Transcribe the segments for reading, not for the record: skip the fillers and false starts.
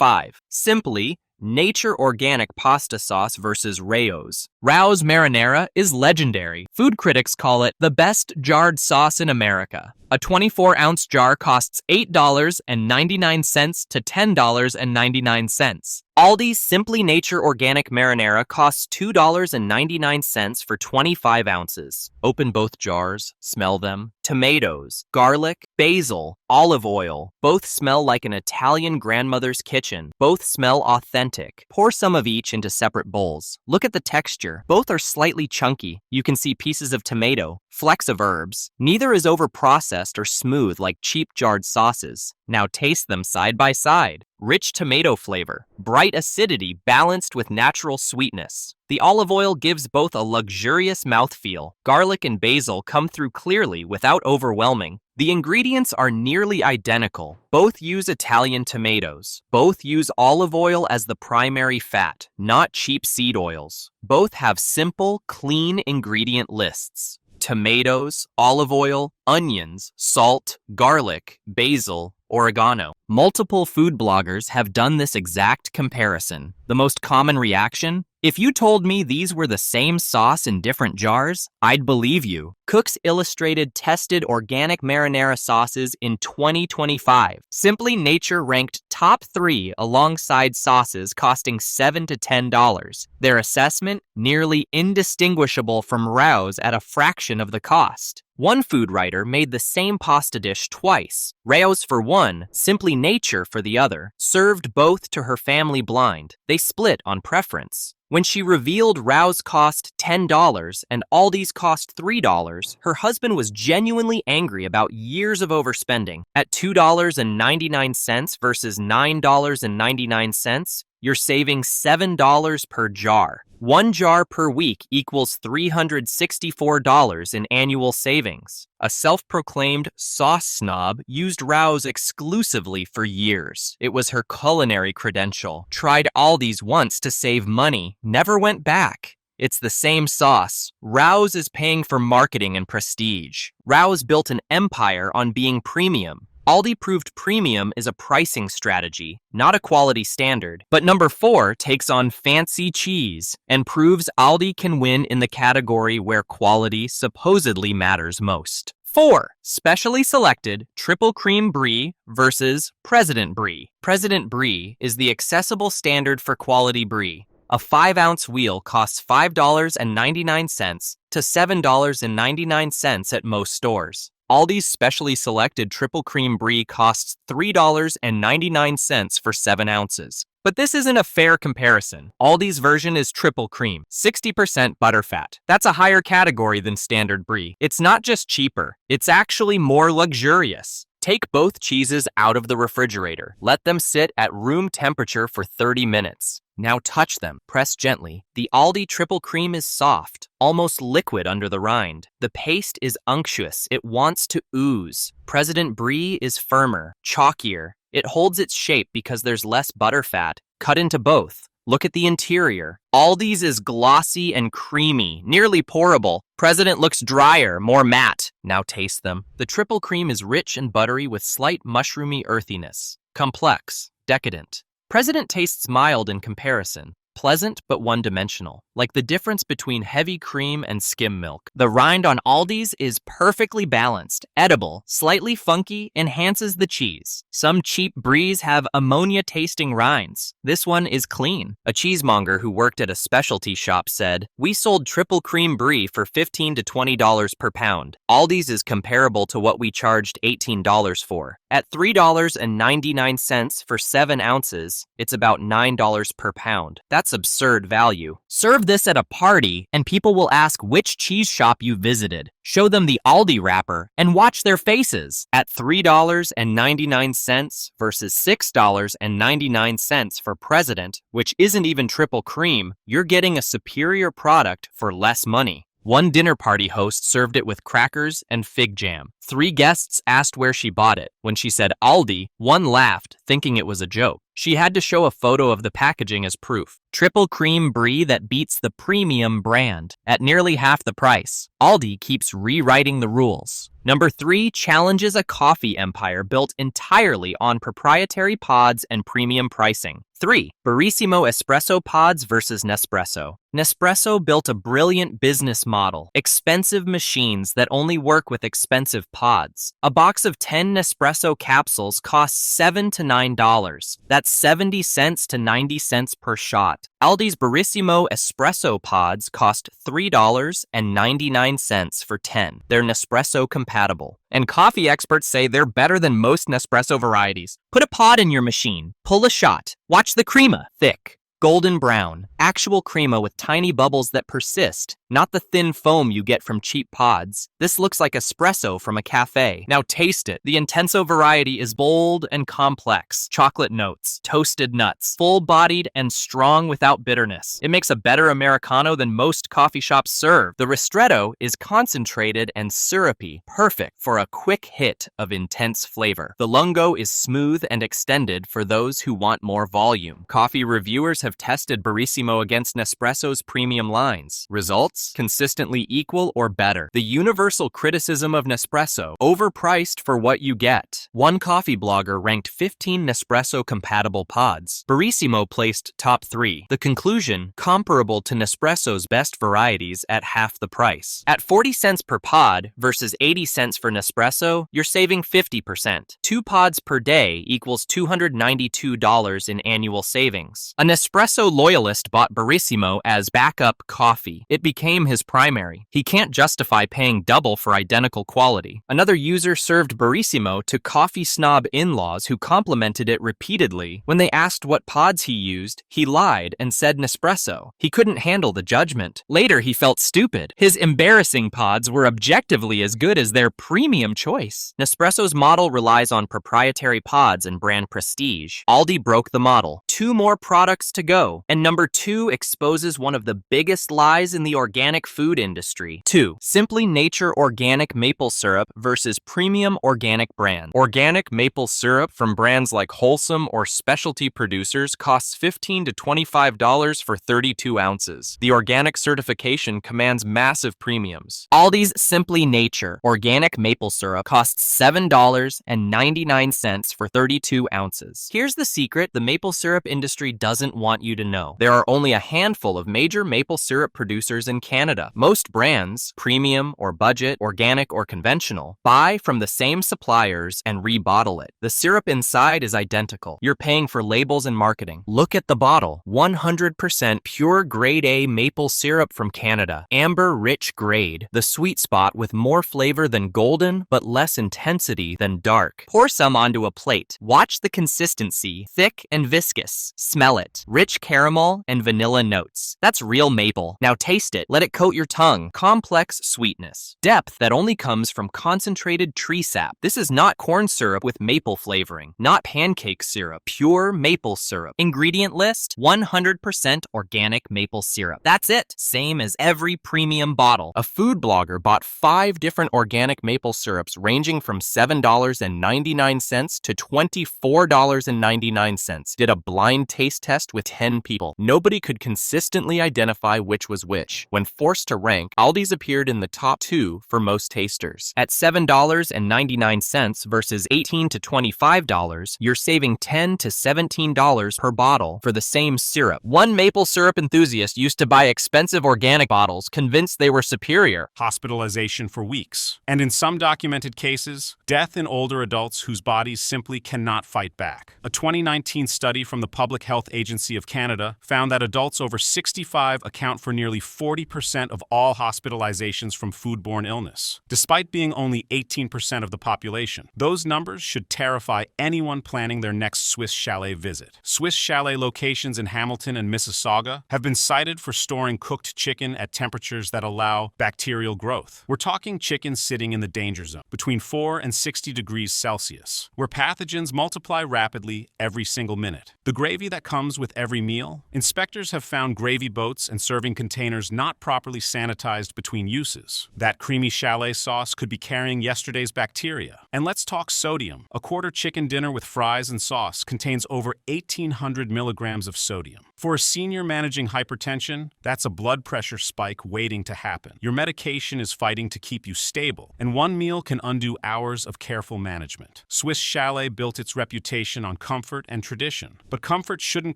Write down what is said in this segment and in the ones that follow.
5. Simply Nature Organic Pasta Sauce versus Rao's. Rao's Marinara is legendary. Food critics call it the best jarred sauce in America. A 24-ounce jar costs $8.99 to $10.99. Aldi's Simply Nature Organic Marinara costs $2.99 for 25 ounces. Open both jars, smell them. Tomatoes, garlic, basil, olive oil. Both smell like an Italian grandmother's kitchen. Both smell authentic. Pour some of each into separate bowls. Look at the texture. Both are slightly chunky. You can see pieces of tomato, flecks of herbs. Neither is overprocessed or smooth like cheap jarred sauces. Now taste them side by side. Rich tomato flavor, bright acidity balanced with natural sweetness. The olive oil gives both a luxurious mouthfeel. Garlic and basil come through clearly without overwhelming. The ingredients are nearly identical. Both use Italian tomatoes. Both use olive oil as the primary fat, not cheap seed oils. Both have simple, clean ingredient lists. Tomatoes, olive oil, onions, salt, garlic, basil, oregano. Multiple food bloggers have done this exact comparison. The most common reaction? If you told me these were the same sauce in different jars, I'd believe you. Cooks Illustrated tested organic marinara sauces in 2025. Simply Nature ranked top 3 alongside sauces costing $7 to $10. Their assessment, nearly indistinguishable from Rao's at a fraction of the cost. One food writer made the same pasta dish twice, Rao's for one, Simply Nature for the other, served both to her family blind. They split on preference. When she revealed Rao's cost $10 and Aldi's cost $3, her husband was genuinely angry about years of overspending. At $2.99 versus $9.99, you're saving $7 per jar. One jar per week equals $364 in annual savings. A self-proclaimed sauce snob used Rao's exclusively for years. It was her culinary credential. Tried Aldi's once to save money, never went back. It's the same sauce. Rao's is paying for marketing and prestige. Rao's built an empire on being premium. Aldi proved premium is a pricing strategy, not a quality standard. But number 4 takes on fancy cheese and proves Aldi can win in the category where quality supposedly matters most. 4. Specially selected triple cream brie versus President Brie. President Brie is the accessible standard for quality brie. A 5-ounce wheel costs $5.99 to $7.99 at most stores. Aldi's specially selected triple cream brie costs $3.99 for 7 ounces. But this isn't a fair comparison. Aldi's version is triple cream, 60% butterfat. That's a higher category than standard brie. It's not just cheaper, it's actually more luxurious. Take both cheeses out of the refrigerator. Let them sit at room temperature for 30 minutes. Now touch them. Press gently. The Aldi triple cream is soft, almost liquid under the rind. The paste is unctuous. It wants to ooze. President Brie is firmer, chalkier. It holds its shape because there's less butterfat. Cut into both. Look at the interior. Aldi's is glossy and creamy, nearly pourable. President looks drier, more matte. Now taste them. The triple cream is rich and buttery with slight mushroomy earthiness. Complex, decadent. President tastes mild in comparison. Pleasant but one-dimensional, like the difference between heavy cream and skim milk. The rind on Aldi's is perfectly balanced, edible, slightly funky, enhances the cheese. Some cheap bries have ammonia-tasting rinds. This one is clean. A cheesemonger who worked at a specialty shop said, "We sold triple cream brie for $15 to $20 per pound. Aldi's is comparable to what we charged $18 for. At $3.99 for 7 ounces, it's about $9 per pound. That's absurd value. Serve this at a party, and people will ask which cheese shop you visited. Show them the Aldi wrapper, and watch their faces. At $3.99 versus $6.99 for President, which isn't even triple cream, you're getting a superior product for less money. One dinner party host served it with crackers and fig jam. 3 guests asked where she bought it. When she said Aldi, one laughed, thinking it was a joke. She had to show a photo of the packaging as proof. Triple cream brie that beats the premium brand at nearly half the price. Aldi keeps rewriting the rules. Number 3 challenges a coffee empire built entirely on proprietary pods and premium pricing. 3. Barissimo Espresso Pods versus Nespresso. Nespresso built a brilliant business model. Expensive machines that only work with expensive pods. A box of 10 Nespresso capsules costs $7 to $9. That's 70 cents to 90 cents per shot. Aldi's Barissimo Espresso Pods cost $3.99 for 10. They're Nespresso compatible. And coffee experts say they're better than most Nespresso varieties. Put a pod in your machine, pull a shot, watch the crema, thick, golden brown, actual crema with tiny bubbles that persist, not the thin foam you get from cheap pods. This looks like espresso from a cafe. Now taste it. The Intenso variety is bold and complex. Chocolate notes, toasted nuts, full-bodied and strong without bitterness. It makes a better Americano than most coffee shops serve. The ristretto is concentrated and syrupy, perfect for a quick hit of intense flavor. The lungo is smooth and extended for those who want more volume. Coffee reviewers have tested Barissimo against Nespresso's premium lines. Results? Consistently equal or better. The universal criticism of Nespresso: overpriced for what you get. One coffee blogger ranked 15 Nespresso-compatible pods. Barissimo placed top 3. The conclusion: comparable to Nespresso's best varieties at half the price. At 40 cents per pod versus 80 cents for Nespresso, you're saving 50%. 2 pods per day equals $292 in annual savings. A Nespresso loyalist bought Barissimo as backup coffee. It became his primary. He can't justify paying double for identical quality. Another user served Barissimo to coffee snob in-laws who complimented it repeatedly. When they asked what pods he used, he lied and said Nespresso. He couldn't handle the judgment. Later, he felt stupid. His embarrassing pods were objectively as good as their premium choice. Nespresso's model relies on proprietary pods and brand prestige. Aldi broke the model. 2 more products to go. And number 2 exposes one of the biggest lies in the organic food industry. 2. Simply Nature organic maple syrup versus premium organic brands. Organic maple syrup from brands like Wholesome or specialty producers costs $15 to $25 for 32 ounces. The organic certification commands massive premiums. Aldi's Simply Nature organic maple syrup costs $7.99 for 32 ounces. Here's the secret the maple syrup industry doesn't want you to know. There are only a handful of major maple syrup producers in Canada. Most brands, premium or budget, organic or conventional, buy from the same suppliers and rebottle it. The syrup inside is identical. You're paying for labels and marketing. Look at the bottle. 100% pure grade A maple syrup from Canada. Amber rich grade. The sweet spot with more flavor than golden, but less intensity than dark. Pour some onto a plate. Watch the consistency. Thick and viscous. Smell it. Rich caramel and vanilla notes. That's real maple. Now taste it. Let it coat your tongue. Complex sweetness. Depth that only comes from concentrated tree sap. This is not corn syrup with maple flavoring. Not pancake syrup. Pure maple syrup. Ingredient list: 100% organic maple syrup. That's it. Same as every premium bottle. A food blogger bought 5 different organic maple syrups ranging from $7.99 to $24.99. Did a blind taste test with 10 people. Nobody could consistently identify which was which. When forced to rank, Aldi's appeared in the top 2 for most tasters. At $7.99 versus $18 to $25, you're saving $10 to $17 per bottle for the same syrup. One maple syrup enthusiast used to buy expensive organic bottles, convinced they were superior. Hospitalization for weeks, and in some documented cases, death in older adults whose bodies simply cannot fight back. A 2019 study from the Public Health Agency of Canada found that adults over 65 account for nearly 40% of all hospitalizations from foodborne illness, despite being only 18% of the population. Those numbers should terrify anyone planning their next Swiss Chalet visit. Swiss Chalet locations in Hamilton and Mississauga have been cited for storing cooked chicken at temperatures that allow bacterial growth. We're talking chicken sitting in the danger zone, between 4 and 60 degrees Celsius, where pathogens multiply rapidly every single minute. The gravy that comes with every meal? Inspectors have found gravy boats and serving containers not properly sanitized between uses. That creamy Chalet sauce could be carrying yesterday's bacteria. And let's talk sodium. A quarter chicken dinner with fries and sauce contains over 1,800 milligrams of sodium. For a senior managing hypertension, that's a blood pressure spike waiting to happen. Your medication is fighting to keep you stable, and one meal can undo hours of careful management. Swiss Chalet built its reputation on comfort and tradition. But comfort shouldn't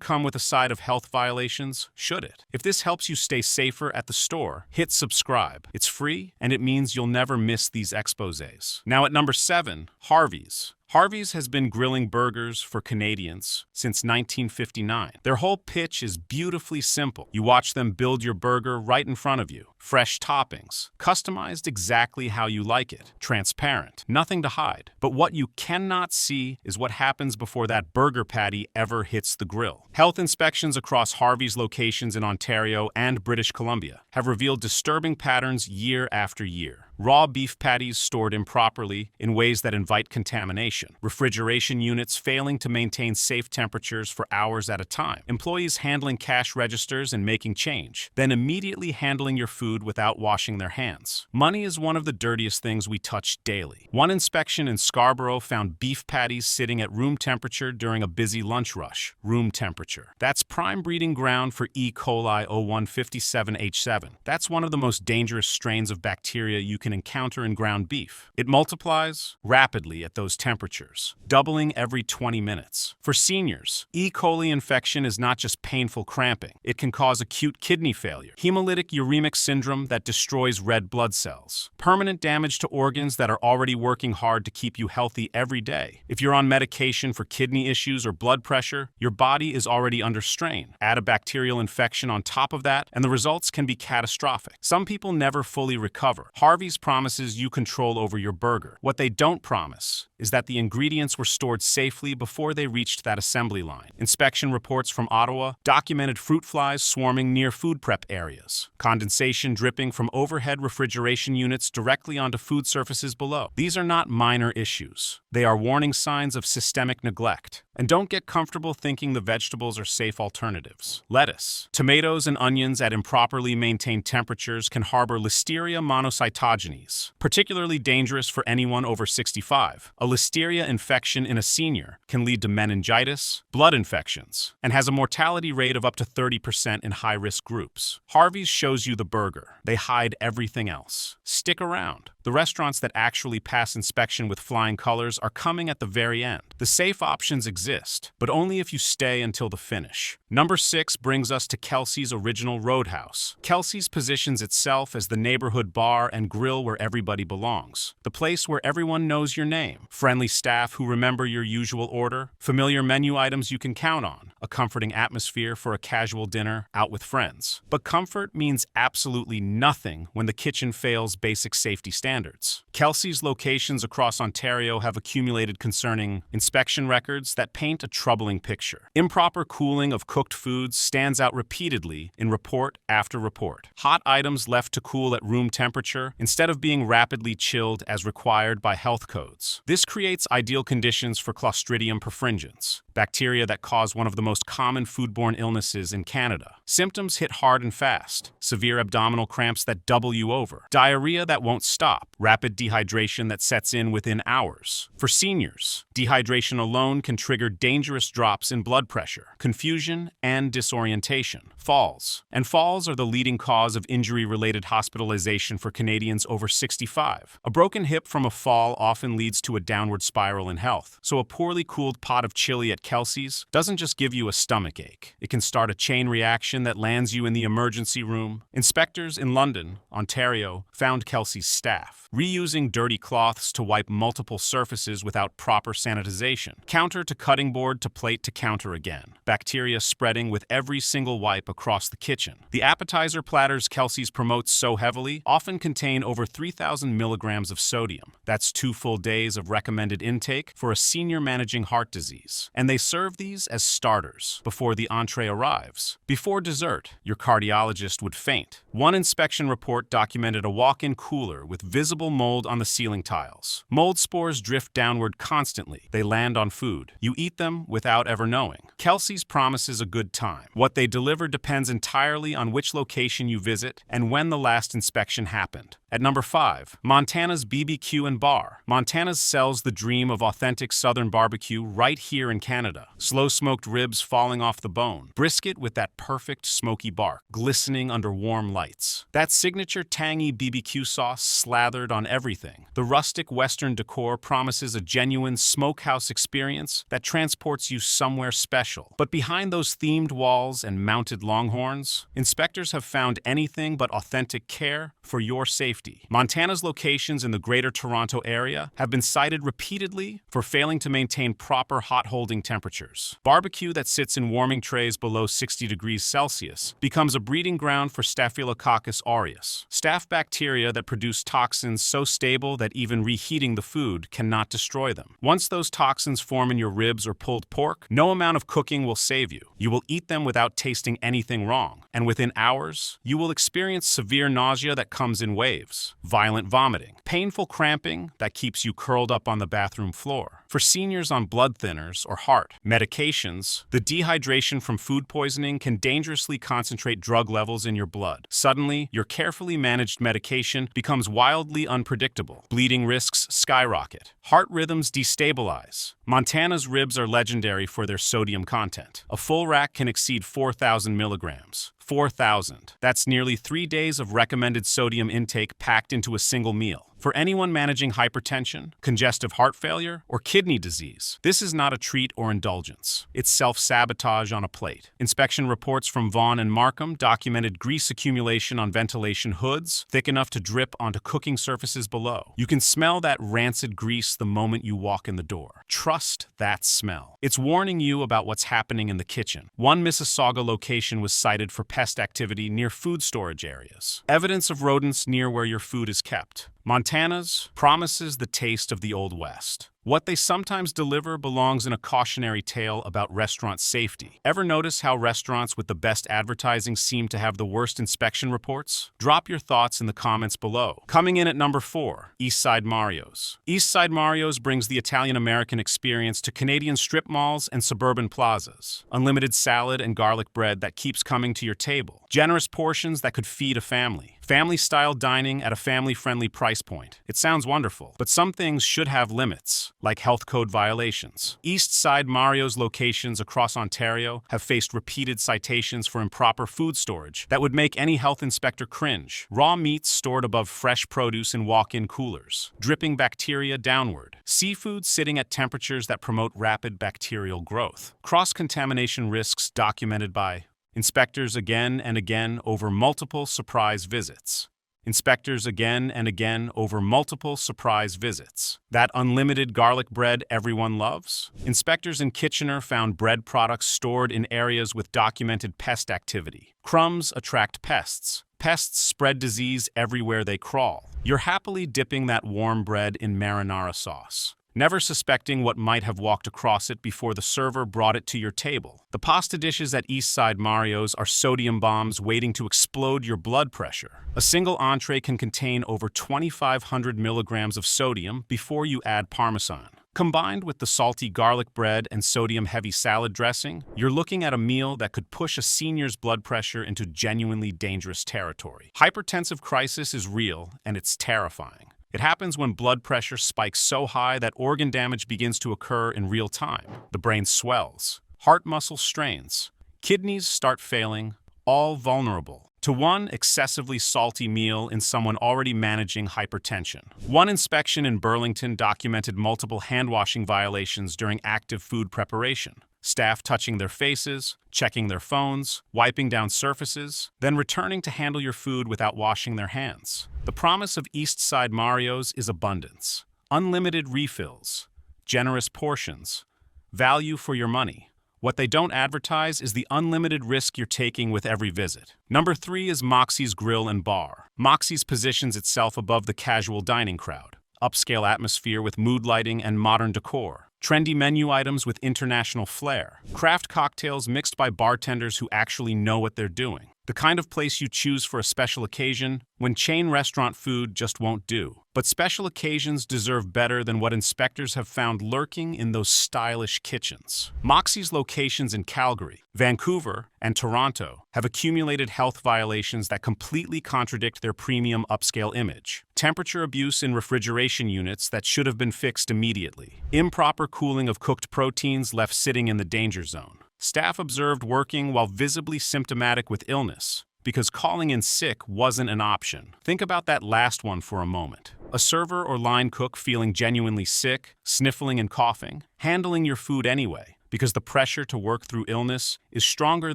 come with a side of health violations, should it? If this helps you stay safer at the store, hit subscribe. It's free, and it means you'll never miss these exposés. Now at number 7, Harvey's. Harvey's has been grilling burgers for Canadians since 1959. Their whole pitch is beautifully simple. You watch them build your burger right in front of you. Fresh toppings, customized exactly how you like it. Transparent, nothing to hide. But what you cannot see is what happens before that burger patty ever hits the grill. Health inspections across Harvey's locations in Ontario and British Columbia have revealed disturbing patterns year after year. Raw beef patties stored improperly in ways that invite contamination. Refrigeration units failing to maintain safe temperatures for hours at a time. Employees handling cash registers and making change, then immediately handling your food without washing their hands. Money is one of the dirtiest things we touch daily. One inspection in Scarborough found beef patties sitting at room temperature during a busy lunch rush. Room temperature. That's prime breeding ground for E. coli 0157H7. That's one of the most dangerous strains of bacteria you can encounter in ground beef. It multiplies rapidly at those temperatures, doubling every 20 minutes. For seniors, E. coli infection is not just painful cramping. It can cause acute kidney failure, hemolytic uremic syndrome that destroys red blood cells, permanent damage to organs that are already working hard to keep you healthy every day. If you're on medication for kidney issues or blood pressure, your body is already under strain. Add a bacterial infection on top of that, and the results can be catastrophic. Some people never fully recover. Harvey's promises you control over your burger. What they don't promise is that the ingredients were stored safely before they reached that assembly line. Inspection reports from Ottawa documented fruit flies swarming near food prep areas, condensation dripping from overhead refrigeration units directly onto food surfaces below. These are not minor issues. They are warning signs of systemic neglect. And don't get comfortable thinking the vegetables are safe alternatives. Lettuce, tomatoes, and onions at improperly maintained temperatures can harbor Listeria monocytogenes, particularly dangerous for anyone over 65. A Listeria infection in a senior can lead to meningitis, blood infections, and has a mortality rate of up to 30% in high-risk groups. Harvey's shows you the burger. They hide everything else. Stick around. The restaurants that actually pass inspection with flying colors are coming at the very end. The safe options exist, but only if you stay until the finish. Number 6 brings us to Kelsey's original Roadhouse. Kelsey's positions itself as the neighborhood bar and grill where everybody belongs. The place where everyone knows your name. Friendly staff who remember your usual order. Familiar menu items you can count on. A comforting atmosphere for a casual dinner out with friends. But comfort means absolutely nothing when the kitchen fails basic safety standards. Kelsey's locations across Ontario have accumulated concerning inspection records that paint a troubling picture. Improper cooling of cooked foods stands out repeatedly in report after report. Hot items left to cool at room temperature instead of being rapidly chilled as required by health codes. This creates ideal conditions for Clostridium perfringens, bacteria that cause one of the most common foodborne illnesses in Canada. Symptoms hit hard and fast. Severe abdominal cramps that double you over. Diarrhea that won't stop. Rapid dehydration that sets in within hours. For seniors, dehydration alone can trigger dangerous drops in blood pressure, confusion, and disorientation. Falls. And falls are the leading cause of injury-related hospitalization for Canadians over 65. A broken hip from a fall often leads to a downward spiral in health, so a poorly cooled pot of chili at Kelsey's doesn't just give you a stomach ache. It can start a chain reaction that lands you in the emergency room. Inspectors in London, Ontario, found Kelsey's staff reusing dirty cloths to wipe multiple surfaces without proper sanitization. Counter to cutting board to plate to counter again. Bacteria spreading with every single wipe across the kitchen. The appetizer platters Kelsey's promotes so heavily often contain over 3,000 milligrams of sodium. That's 2 full days of recommended intake for a senior managing heart disease. And they They serve these as starters before the entree arrives. Before dessert, your cardiologist would faint. One inspection report documented a walk-in cooler with visible mold on the ceiling tiles. Mold spores drift downward constantly. They land on food. You eat them without ever knowing. Kelsey's promises a good time. What they deliver depends entirely on which location you visit and when the last inspection happened. At number 5, Montana's BBQ and Bar. Montana's sells the dream of authentic Southern barbecue right here in Canada. Slow-smoked ribs falling off the bone. Brisket with that perfect smoky bark, glistening under warm lights. That signature tangy BBQ sauce slathered on everything. The rustic Western decor promises a genuine smokehouse experience that transports you somewhere special. But behind those themed walls and mounted longhorns, inspectors have found anything but authentic care for your safety. Montana's locations in the Greater Toronto area have been cited repeatedly for failing to maintain proper hot holding temperatures. Barbecue that sits in warming trays below 60 degrees Celsius becomes a breeding ground for Staphylococcus aureus, staph bacteria that produce toxins so stable that even reheating the food cannot destroy them. Once those toxins form in your ribs or pulled pork, no amount of cooking will save you. You will eat them without tasting anything wrong, and within hours, you will experience severe nausea that comes in waves, violent vomiting, painful cramping that keeps you curled up on the bathroom floor. For seniors on blood thinners or heart medications, the dehydration from food poisoning can dangerously concentrate drug levels in your blood. Suddenly, your carefully managed medication becomes wildly unpredictable. Bleeding risks skyrocket. Heart rhythms destabilize. Montana's ribs are legendary for their sodium content. A full rack can exceed 4,000 milligrams. 4,000. That's nearly 3 days of recommended sodium intake packed into a single meal. For anyone managing hypertension, congestive heart failure, or kidney disease, this is not a treat or indulgence. It's self-sabotage on a plate. Inspection reports from Vaughan and Markham documented grease accumulation on ventilation hoods, thick enough to drip onto cooking surfaces below. You can smell that rancid grease the moment you walk in the door. Trust that smell. It's warning you about what's happening in the kitchen. One Mississauga location was cited for pest activity near food storage areas. Evidence of rodents near where your food is kept. Montana's promises the taste of the Old West. What they sometimes deliver belongs in a cautionary tale about restaurant safety. Ever notice how restaurants with the best advertising seem to have the worst inspection reports? Drop your thoughts in the comments below. Coming in at number 4, Eastside Mario's. Eastside Mario's brings the Italian-American experience to Canadian strip malls and suburban plazas. Unlimited salad and garlic bread that keeps coming to your table. Generous portions that could feed a family. Family-style dining at a family-friendly price point. It sounds wonderful, but some things should have limits, like health code violations. Eastside Mario's locations across Ontario have faced repeated citations for improper food storage that would make any health inspector cringe. Raw meats stored above fresh produce in walk-in coolers, dripping bacteria downward. Seafood sitting at temperatures that promote rapid bacterial growth. Cross-contamination risks documented by inspectors again and again over multiple surprise visits. Inspectors again and again over multiple surprise visits. That unlimited garlic bread everyone loves? Inspectors in Kitchener found bread products stored in areas with documented pest activity. Crumbs attract pests. Pests spread disease everywhere they crawl. You're happily dipping that warm bread in marinara sauce, never suspecting what might have walked across it before the server brought it to your table. The pasta dishes at Eastside Mario's are sodium bombs waiting to explode your blood pressure. A single entree can contain over 2,500 milligrams of sodium before you add Parmesan. Combined with the salty garlic bread and sodium-heavy salad dressing, you're looking at a meal that could push a senior's blood pressure into genuinely dangerous territory. Hypertensive crisis is real, and it's terrifying. It happens when blood pressure spikes so high that organ damage begins to occur in real time. The brain swells, heart muscle strains, kidneys start failing, all vulnerable to one excessively salty meal in someone already managing hypertension. One inspection in Burlington documented multiple hand-washing violations during active food preparation. Staff touching their faces, checking their phones, wiping down surfaces, then returning to handle your food without washing their hands. The promise of Eastside Mario's is abundance, unlimited refills, generous portions, value for your money. What they don't advertise is the unlimited risk you're taking with every visit. Number 3 is Moxy's Grill and Bar. Moxy's positions itself above the casual dining crowd. Upscale atmosphere with mood lighting and modern decor. trendy menu items with international flair, craft cocktails mixed by bartenders who actually know what they're doing. The kind of place you choose for a special occasion when chain restaurant food just won't do. But special occasions deserve better than what inspectors have found lurking in those stylish kitchens. Moxy's locations in Calgary, Vancouver, and Toronto have accumulated health violations that completely contradict their premium upscale image. Temperature abuse in refrigeration units that should have been fixed immediately. Improper cooling of cooked proteins left sitting in the danger zone. Staff observed working while visibly symptomatic with illness, because calling in sick wasn't an option. Think about that last one for a moment. A server or line cook feeling genuinely sick, sniffling and coughing, handling your food anyway, because the pressure to work through illness is stronger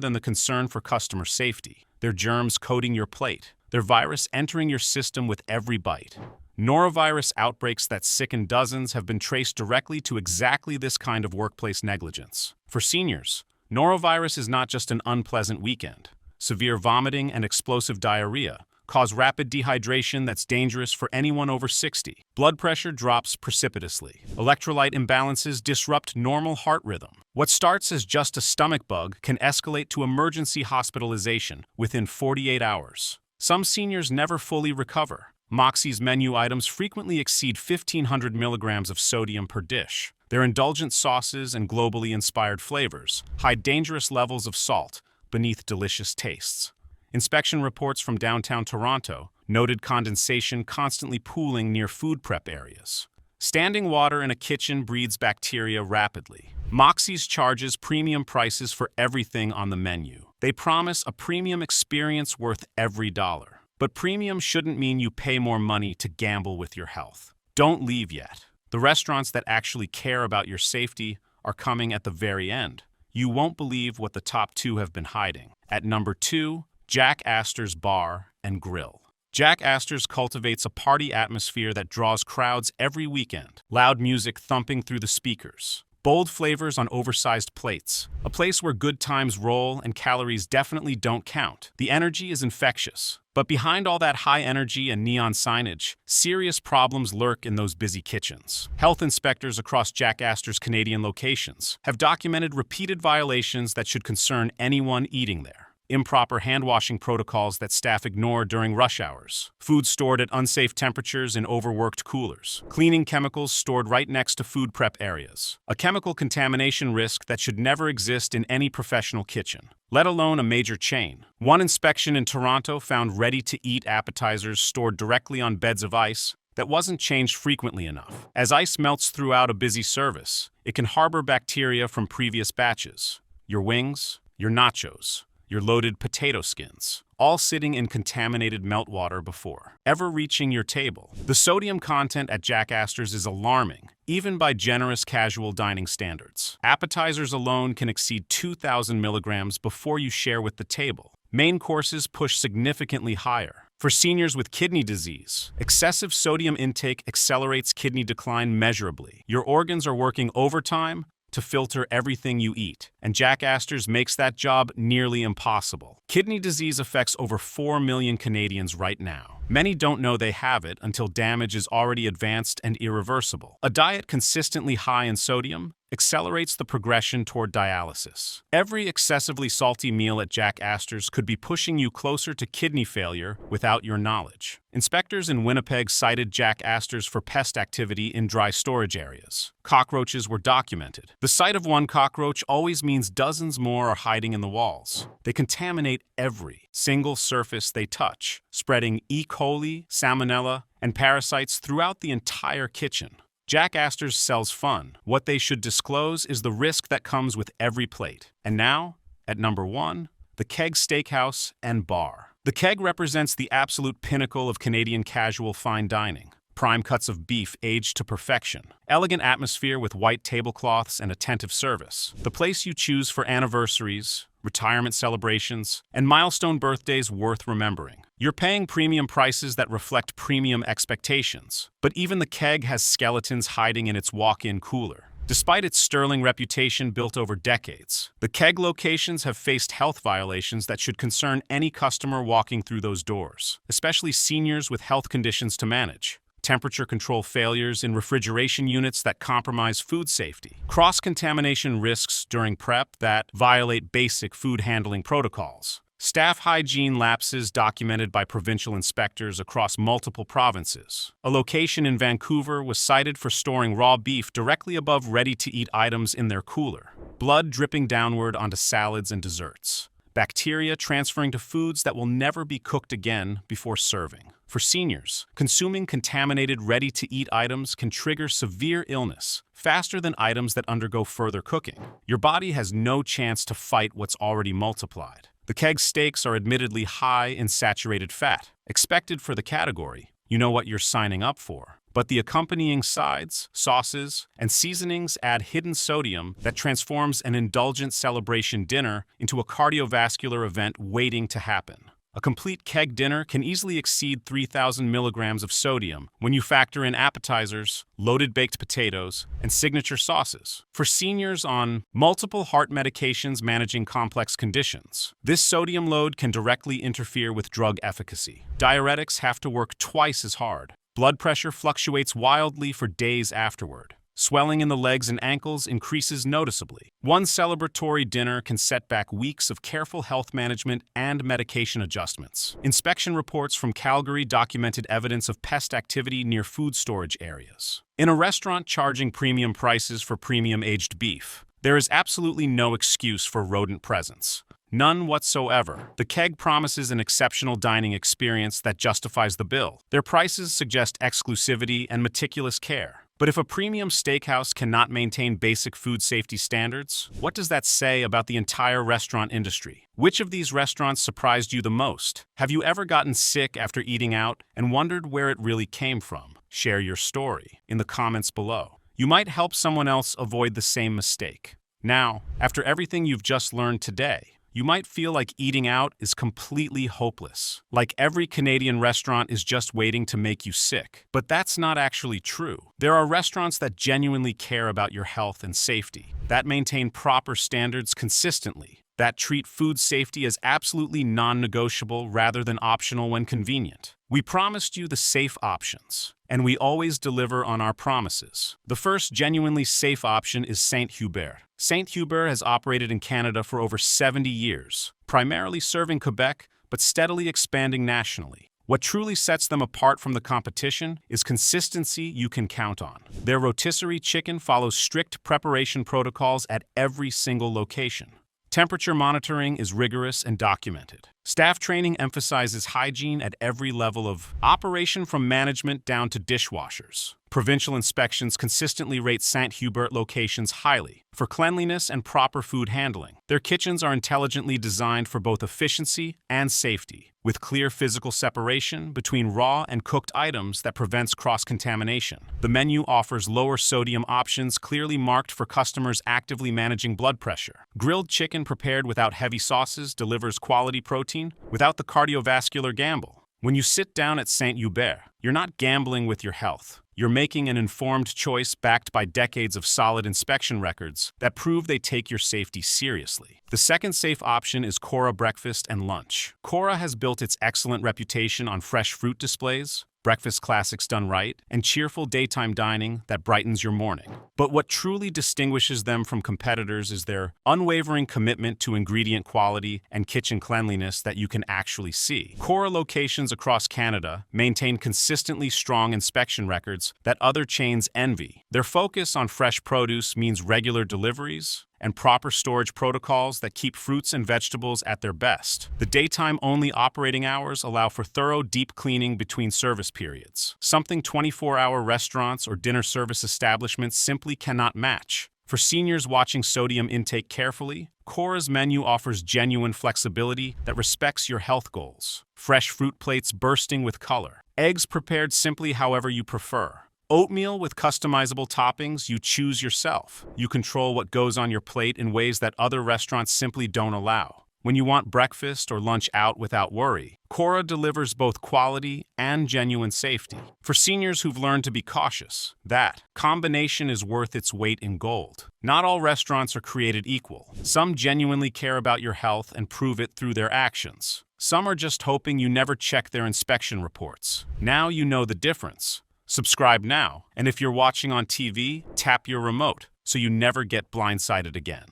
than the concern for customer safety. Their germs coating your plate, their virus entering your system with every bite. Norovirus outbreaks that sicken dozens have been traced directly to exactly this kind of workplace negligence. For seniors, norovirus is not just an unpleasant weekend. Severe vomiting and explosive diarrhea cause rapid dehydration that's dangerous for anyone over 60. Blood pressure drops precipitously. Electrolyte imbalances disrupt normal heart rhythm. What starts as just a stomach bug can escalate to emergency hospitalization within 48 hours. Some seniors never fully recover. Moxy's menu items frequently exceed 1,500 milligrams of sodium per dish. Their indulgent sauces and globally inspired flavors hide dangerous levels of salt beneath delicious tastes. Inspection reports from downtown Toronto noted condensation constantly pooling near food prep areas. Standing water in a kitchen breeds bacteria rapidly. Moxy's charges premium prices for everything on the menu. They promise a premium experience worth every dollar. But premium shouldn't mean you pay more money to gamble with your health. Don't leave yet. The restaurants that actually care about your safety are coming at the very end. You won't believe what the top two have been hiding. At number 2, Jack Astor's Bar and Grill. Jack Astor's cultivates a party atmosphere that draws crowds every weekend. Loud music thumping through the speakers. Bold flavors on oversized plates. A place where good times roll and calories definitely don't count. The energy is infectious. But behind all that high energy and neon signage, serious problems lurk in those busy kitchens. Health inspectors across Jack Astor's Canadian locations have documented repeated violations that should concern anyone eating there. Improper hand-washing protocols that staff ignore during rush hours. Food stored at unsafe temperatures in overworked coolers. Cleaning chemicals stored right next to food prep areas. A chemical contamination risk that should never exist in any professional kitchen, let alone a major chain. One inspection in Toronto found ready-to-eat appetizers stored directly on beds of ice that wasn't changed frequently enough. As ice melts throughout a busy service, it can harbor bacteria from previous batches. Your wings, your nachos, your loaded potato skins, all sitting in contaminated meltwater before ever reaching your table. The sodium content at Jack Astor's is alarming, even by generous casual dining standards. Appetizers alone can exceed 2,000 milligrams before you share with the table. Main courses push significantly higher. For seniors with kidney disease, excessive sodium intake accelerates kidney decline measurably. Your organs are working overtime to filter everything you eat, and Jack Astor's makes that job nearly impossible. Kidney disease affects over 4 million Canadians right now. Many don't know they have it until damage is already advanced and irreversible. A diet consistently high in sodium accelerates the progression toward dialysis. Every excessively salty meal at Jack Astor's could be pushing you closer to kidney failure without your knowledge. Inspectors in Winnipeg cited Jack Astor's for pest activity in dry storage areas. Cockroaches were documented. The sight of one cockroach always means dozens more are hiding in the walls. They contaminate every single surface they touch, spreading E. coli, salmonella, and parasites throughout the entire kitchen. Jack Astor's sells fun. What they should disclose is the risk that comes with every plate. And now, at number 1, the Keg Steakhouse and Bar. The Keg represents the absolute pinnacle of Canadian casual fine dining. Prime cuts of beef aged to perfection. Elegant atmosphere with white tablecloths and attentive service. The place you choose for anniversaries, retirement celebrations, and milestone birthdays worth remembering. You're paying premium prices that reflect premium expectations. But even the Keg has skeletons hiding in its walk-in cooler. Despite its sterling reputation built over decades, the Keg locations have faced health violations that should concern any customer walking through those doors, especially seniors with health conditions to manage. temperature control failures in refrigeration units that compromise food safety, cross-contamination risks during prep that violate basic food handling protocols, staff hygiene lapses documented by provincial inspectors across multiple provinces. A location in Vancouver was cited for storing raw beef directly above ready-to-eat items in their cooler, blood dripping downward onto salads and desserts, bacteria transferring to foods that will never be cooked again before serving. For seniors, consuming contaminated ready-to-eat items can trigger severe illness faster than items that undergo further cooking. Your body has no chance to fight what's already multiplied. The keg steaks are admittedly high in saturated fat, expected for the category. You know what you're signing up for. But the accompanying sides, sauces, and seasonings add hidden sodium that transforms an indulgent celebration dinner into a cardiovascular event waiting to happen. A complete keg dinner can easily exceed 3,000 milligrams of sodium when you factor in appetizers, loaded baked potatoes, and signature sauces. For seniors on multiple heart medications managing complex conditions, this sodium load can directly interfere with drug efficacy. Diuretics have to work twice as hard. Blood pressure fluctuates wildly for days afterward. Swelling in the legs and ankles increases noticeably. One celebratory dinner can set back weeks of careful health management and medication adjustments. Inspection reports from Calgary documented evidence of pest activity near food storage areas. In a restaurant charging premium prices for premium-aged beef, there is absolutely no excuse for rodent presence. None whatsoever. The keg promises an exceptional dining experience that justifies the bill. Their prices suggest exclusivity and meticulous care. But if a premium steakhouse cannot maintain basic food safety standards, what does that say about the entire restaurant industry? Which of these restaurants surprised you the most? Have you ever gotten sick after eating out and wondered where it really came from? Share your story in the comments below. You might help someone else avoid the same mistake. Now, after everything you've just learned today, you might feel like eating out is completely hopeless, like every Canadian restaurant is just waiting to make you sick. But that's not actually true. There are restaurants that genuinely care about your health and safety, that maintain proper standards consistently, that treat food safety as absolutely non-negotiable rather than optional when convenient. We promised you the safe options, and we always deliver on our promises. The first genuinely safe option is St. Hubert. St. Hubert has operated in Canada for over 70 years, primarily serving Quebec, but steadily expanding nationally. What truly sets them apart from the competition is consistency you can count on. Their rotisserie chicken follows strict preparation protocols at every single location. Temperature monitoring is rigorous and documented. Staff training emphasizes hygiene at every level of operation, from management down to dishwashers. Provincial inspections consistently rate St. Hubert locations highly for cleanliness and proper food handling. Their kitchens are intelligently designed for both efficiency and safety, with clear physical separation between raw and cooked items that prevents cross-contamination. The menu offers lower sodium options clearly marked for customers actively managing blood pressure. Grilled chicken prepared without heavy sauces delivers quality protein without the cardiovascular gamble. When you sit down at St. Hubert, you're not gambling with your health. You're making an informed choice backed by decades of solid inspection records that prove they take your safety seriously. The second safe option is Cora Breakfast and Lunch. Cora has built its excellent reputation on fresh fruit displays, breakfast classics done right, and cheerful daytime dining that brightens your morning. But what truly distinguishes them from competitors is their unwavering commitment to ingredient quality and kitchen cleanliness that you can actually see. Cora locations across Canada maintain consistently strong inspection records that other chains envy. Their focus on fresh produce means regular deliveries and proper storage protocols that keep fruits and vegetables at their best. The daytime-only operating hours allow for thorough deep cleaning between service periods, something 24-hour restaurants or dinner service establishments simply cannot match. For seniors watching sodium intake carefully, Cora's menu offers genuine flexibility that respects your health goals. Fresh fruit plates bursting with color, eggs prepared simply however you prefer, oatmeal with customizable toppings you choose yourself. You control what goes on your plate in ways that other restaurants simply don't allow. When you want breakfast or lunch out without worry, Cora delivers both quality and genuine safety. For seniors who've learned to be cautious, that combination is worth its weight in gold. Not all restaurants are created equal. Some genuinely care about your health and prove it through their actions. Some are just hoping you never check their inspection reports. Now you know the difference. Subscribe now, and if you're watching on TV, tap your remote so you never get blindsided again.